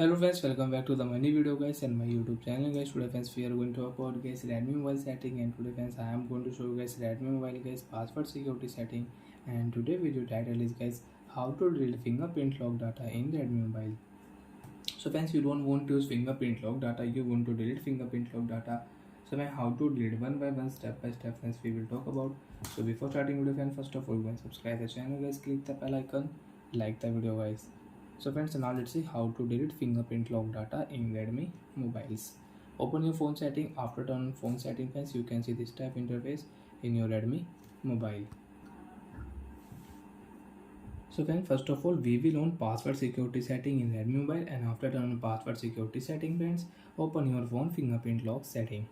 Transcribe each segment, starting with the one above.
Hello friends, welcome back to the mini video guys and my YouTube channel guys. Today friends we are going to talk about guys Redmi mobile setting, and today friends I am going to show you guys Redmi mobile guys password security setting. And today video title is guys how to delete fingerprint lock data in Redmi mobile. So friends, you don't want to use fingerprint lock data, you want to delete fingerprint lock data. So now how to delete one by one, step by step friends we will talk about. So before starting video friends, first of all guys subscribe the channel guys, click the bell icon, like the video guys. So friends, now let's see how to delete fingerprint lock data in Redmi mobiles. Open your phone setting. After turn on phone setting friends, you can see this type interface in your Redmi mobile. So friends, first of all we will on password security setting in Redmi mobile, and after turn on password security setting friends, open your phone fingerprint lock setting.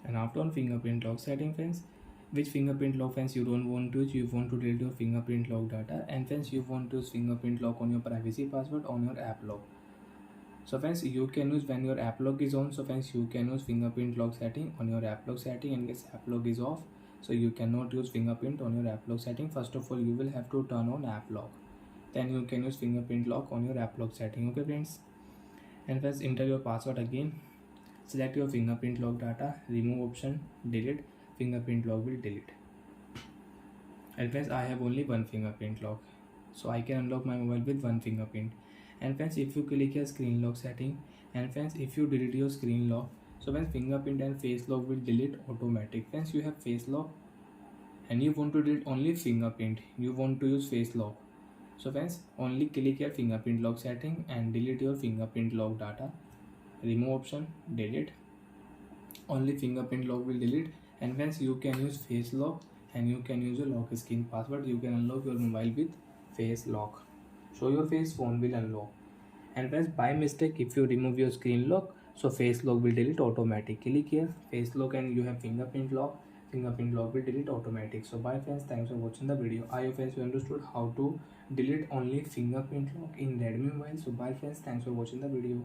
And after on fingerprint lock setting friends, which fingerprint lock friends you don't want to use, you want to delete your fingerprint lock data, and friends you want to use fingerprint lock on your privacy password on your app lock. So friends, you can use when your app lock is on. So friends, you can use fingerprint lock setting on your app lock setting, and guess app lock is off, so you cannot use fingerprint on your app lock setting. First of all you will have to turn on app lock, then you can use fingerprint lock on your app lock setting. Okay friends, and friends enter your password again, select your fingerprint lock data, remove option, delete, fingerprint lock will delete. And friends, I have only one fingerprint lock, so I can unlock my mobile with one fingerprint. And friends, if you click your screen lock setting, and friends if you delete your screen lock, so when fingerprint and face lock will delete automatic. Friends, you have face lock and you want to delete only fingerprint, you want to use face lock. So friends, only click your fingerprint lock setting and delete your fingerprint lock data, remove option, delete, only fingerprint lock will delete. And friends, you can use face lock and you can use your lock screen password. You can unlock your mobile with face lock, show your face, phone will unlock. And friends, by mistake if you remove your screen lock, so face lock will delete automatically. Here face lock and you have fingerprint lock, fingerprint lock will delete automatic. So bye friends, thanks for watching the video. I hope friends you understood how to delete only fingerprint lock in Redmi mobile. So bye friends, thanks for watching the video.